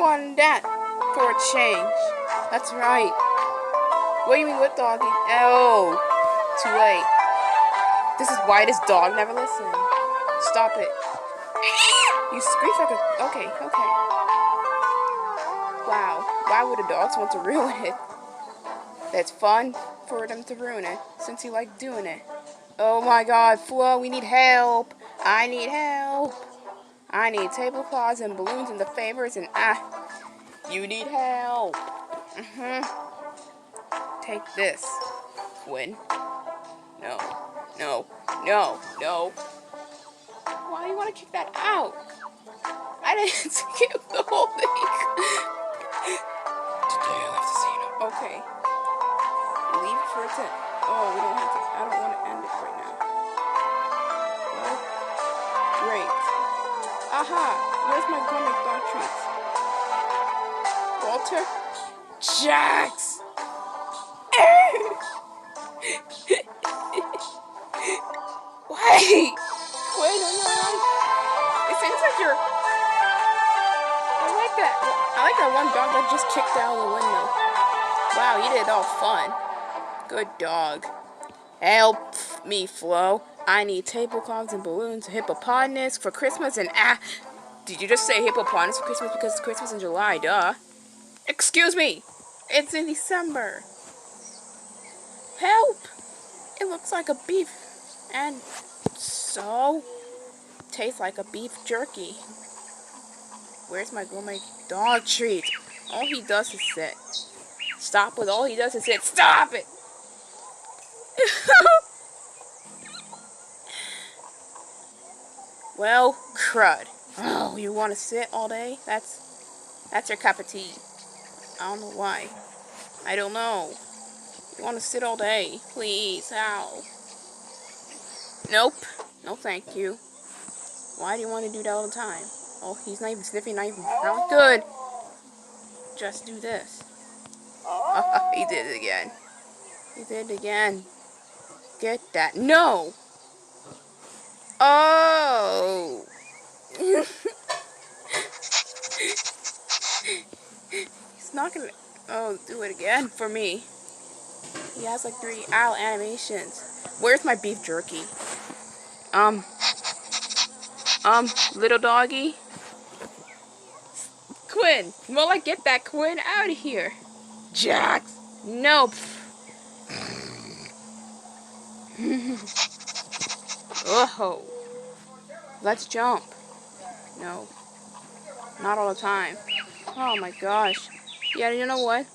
wanted that for a change. That's right. What do you mean what doggy? Oh, too late. This is why this dog never listens. Stop it. You screech like a... Okay. Wow. Why would the dogs want to ruin it? That's fun for them to ruin it, since you like doing it. Oh my god, Flo, we need help. I need help. I need tablecloths and balloons and the favors and you need help. Take this, Quinn. No. Why do you want to kick that out? I didn't skip the whole thing. Today I left the scene. Okay. Leave it for a tip. Oh, we don't have to. I don't want to end it right now. Well, great. Aha! Where's my gourmet dog treats? Walter? Jax! Wait! Wait, no. It seems like you're... I like that one dog that just kicked out of the window. Wow, you did it all fun. Good dog. Help me, Flo. I need tablecloths and balloons, hippopotamus for Christmas, and did you just say hippopotamus for Christmas because it's Christmas in July, duh? Excuse me! It's in December. Help! It looks like a beef, and so tastes like a beef jerky. Where's my gourmet dog treat? All he does is sit. Stop with all he does is sit. Stop it! Well, crud. Oh, you want to sit all day? That's your cup of tea. I don't know why. I don't know. You want to sit all day? Please, how? Nope. No, thank you. Why do you want to do that all the time? Oh, he's not even sniffing, not even smelling good. Just do this. He did it again. He did it again. Get that. No! Oh! He's not gonna... Oh, do it again for me. He has like 3 owl animations. Where's my beef jerky? Little doggy? Quinn! More like get that Quinn out of here. Jax! Nope. Oh. Let's jump. No. Not all the time. Oh my gosh. Yeah, you know what?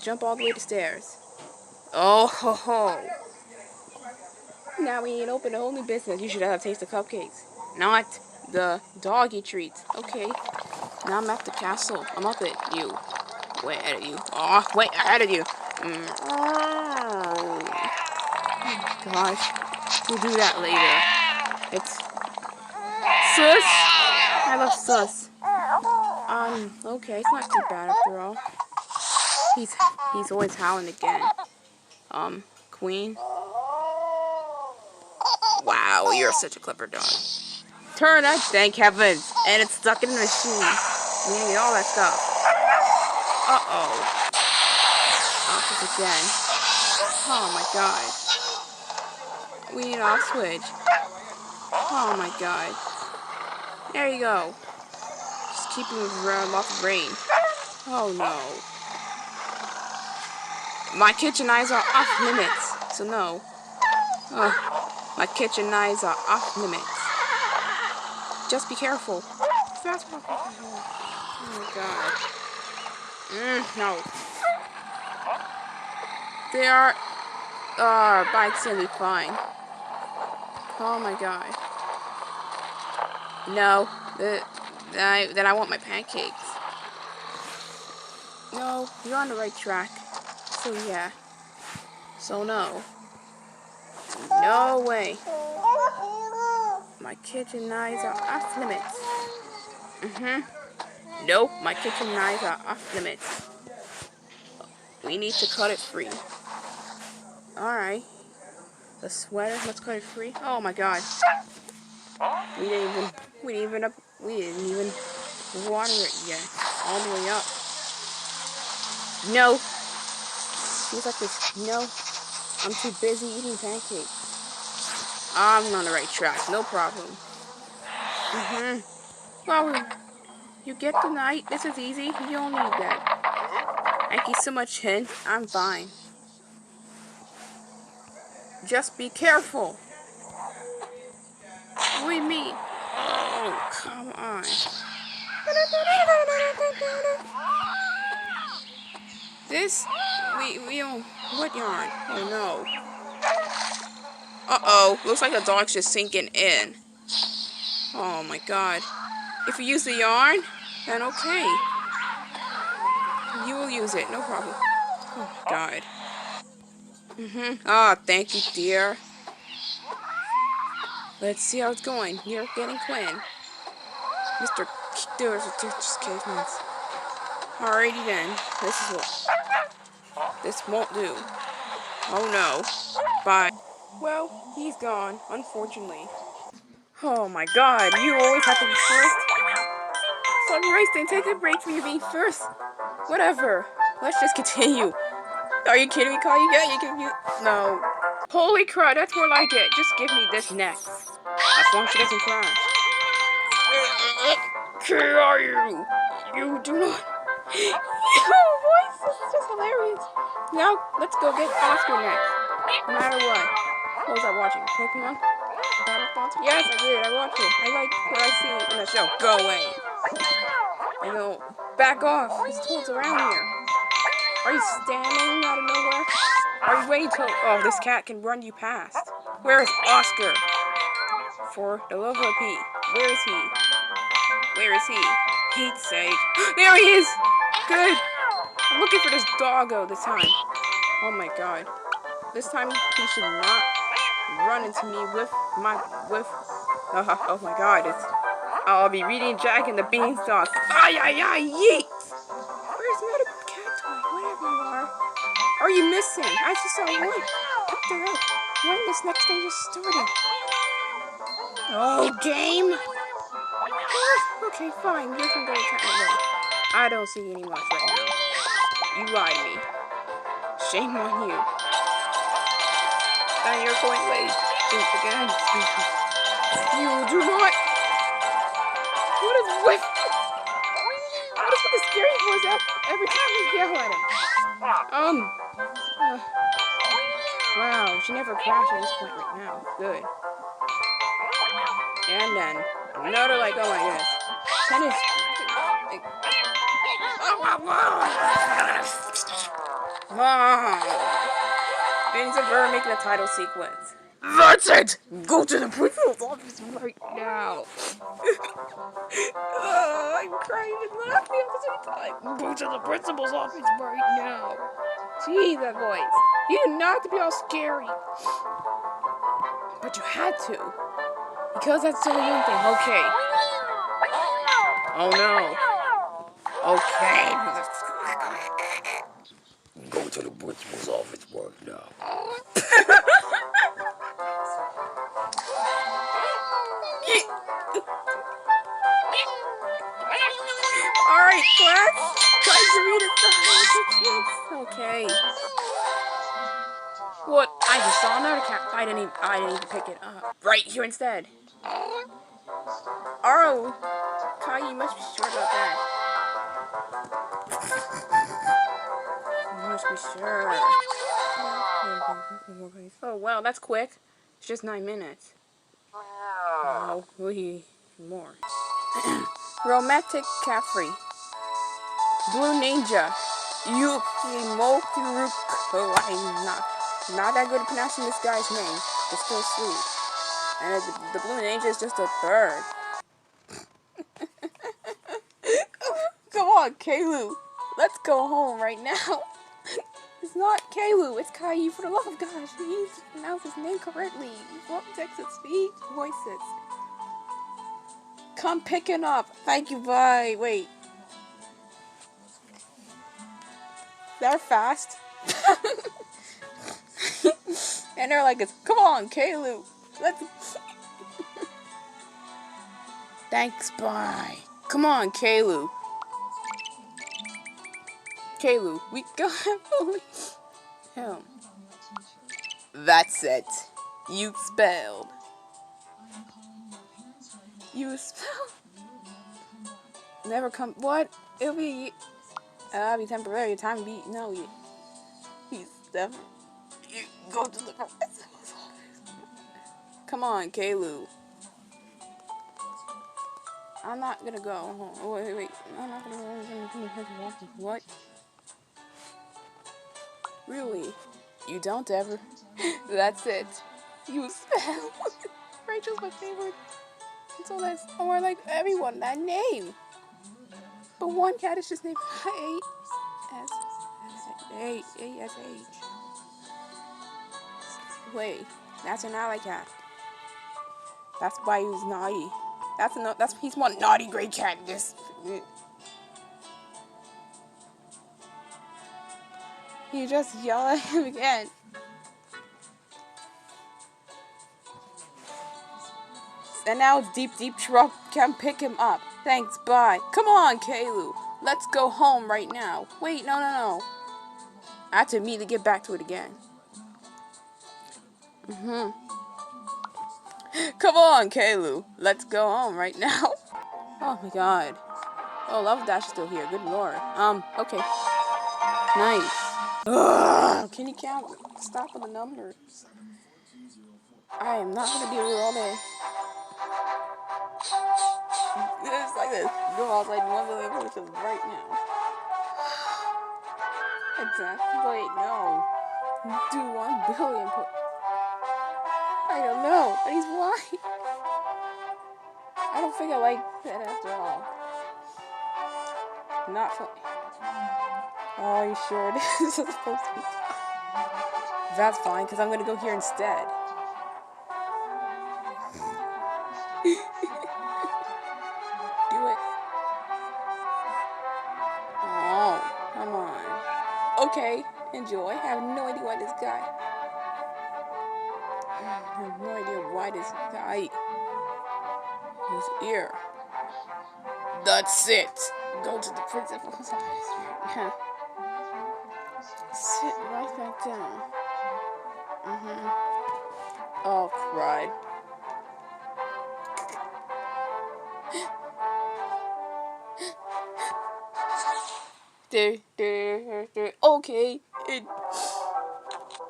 Jump all the way to stairs. Oh ho ho. Now we need to open a whole new business. You should have taste the cupcakes. Not the doggy treats. Okay. Now I'm at the castle. I'm up at you. Way ahead of you. Oh, way ahead of you. Oh gosh. We'll do that later. It's sus. I love sus. Okay, it's not too bad after all. He's always howling again. Queen. Wow, you're such a clever dog. Turn it, thank heavens. And it's stuck in the machine. We need all that stuff. Uh-oh. Off this again. Oh my god. We need an off switch. Oh my god. There you go. Just keep moving around lots of rain. Oh no. My kitchen eyes are off limits. So no. My kitchen eyes are off limits. Just be careful. Oh my god. No. They are... bike's gonna be fine. Oh my god. No. Then I want my pancakes. No, you're on the right track. So yeah. So no. No way. My kitchen knives are off limits. Nope, my kitchen knives are off limits. We need to cut it free. Alright. The sweater, let's cut it free. Oh my god. We didn't even water it yet. all the way up. No. Seems like this. No. I'm too busy eating pancakes. I'm on the right track. No problem. Well, you get the night. This is easy. You don't need that. Thank you so much, Hen. I'm fine. Just be careful. What do you mean? Oh, come on. This, we don't, what yarn? Oh no. Uh-oh, looks like the dog's just sinking in. Oh my god. If you use the yarn, then okay. You will use it, no problem. Oh my god. Ah, thank you, dear. Let's see how it's going. You're getting Quinn. Mr. Doers are just cavemen's. Alrighty then. This is what. This won't do. Oh no. Bye. Well, he's gone, unfortunately. Oh my god, you always have to be first. Some race then take a break from you being first. Whatever. Let's just continue. Are you kidding me, Kai? You can you no. Holy crap, that's more like it. Just give me this next. As long as she doesn't crash. Who are you? You do not. Your voice is just hilarious. Now, let's go get Oscar next. No matter what. What was I watching? Pokemon? Battle Sponsor? Yes, I did. I watched it. I like what I see in the show. Go away. I go, back off. There's toads around here. Are you standing out of nowhere? Are you waiting till... Oh, this cat can run you past. Where is Oscar? For the love of Pete. Where is he? Where is he? Pete's sake. There he is! Good. I'm looking for this doggo this time. Oh my god. This time he should not run into me with my... oh my god. I'll be reading Jack and the Beanstalk. Ay, ay, ay, yeet! Where's Medical Cat Toy? Whatever you are. Are you missing? I just saw one. Picked her up. When this next day just started. Oh, game! Okay, fine. You can go attack me. I don't see any much right now. You lied to me. Shame on you. Now you're going late. Think again. You do not. What is with the scary voice every time you yell at him? Wow, she never crashed at this point right now. Good. And then another like, oh my goodness. Tennis. Things of her making a title sequence. That's it! Go to the principal's office right now. I'm crying and laughing at the same time. Go to the principal's office right now. Gee, that voice. You did not have to be all scary. But you had to. Because that's the only one thing. Okay. Oh no. Okay. Go to the principal's office right now. Alright, class. Try to read it. Okay. What? I just saw another cat. I didn't even pick it up. Right here instead. Oh, Kai, you must be sure about that. You must be sure. Oh, wow, that's quick. It's just 9 minutes. Oh, we more. Romantic Caffrey. Blue Ninja. Yukimoku. Oh, I'm not that good at pronouncing this guy's name. It's still sweet. And the Blue Ninja is just a bird. Come on, Kalu. Let's go home right now. It's not Kalu, it's Caillou. For the love of gosh, he needs to pronounce his name correctly. What text and speech voices? Come picking up. Thank you, bye. Wait. They're fast. And they're like, come on, Kalu. Let's... Thanks, bye. Come on, Kalu. Kalu, we got him. That's it. You expelled. You expelled. Never come. What? It'll be temporary. Time be no. He's definitely. You go to the. Come on, Kalu. I'm not gonna go. Oh, wait. I'm not gonna go. What? Really? You don't ever. That's it. You spell. Rachel's my favorite. So that's, or like everyone, that name. But one cat is just named A-S-H. Wait, that's an alley cat. That's why he was naughty. He's one naughty gray cat. You just yell at him again. And now it's deep truck can pick him up. Thanks, bye. Come on, Kalu. Let's go home right now. Wait, no. I have to immediately get back to it again. Come on, Kalu. Let's go home right now. Oh my god. Oh, Love Dash is still here. Good lord. Okay. Nice. Ugh, can you count? Stop with the numbers. I am not gonna deal with it all day. It's like this. Go outside 1 million pushes right now. Exactly. Wait, no. Do 1 billion push. I don't know. But he's white. I don't think I like that after all. Not funny. Oh, are you sure this is supposed to be? That's fine, because I'm going to go here instead. Do it. Oh, come on. Okay, enjoy. I have no idea why this guy. I have no idea why this guy. His ear. That's it. Go to the principal's office. Yeah. Sit right back down. Oh, cried. Okay.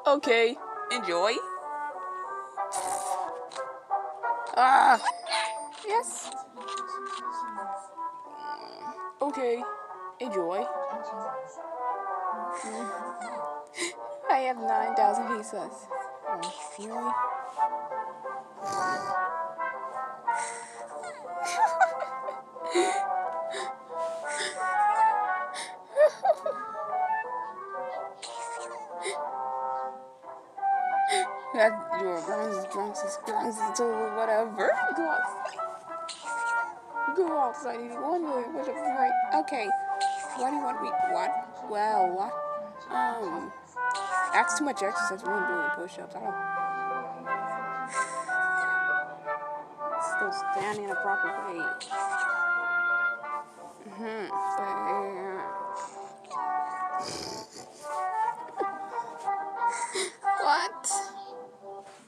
Okay. Enjoy. Ah. Yes. Okay. Enjoy. I have 9,000 pizzas. Oh, really? That your drunks is whatever. Go outside if you want to. Push up right. Okay. Why do you want to be what? Well, what? That's too much exercise. We ain't doing push-ups. I don't. Still standing in a proper way. What?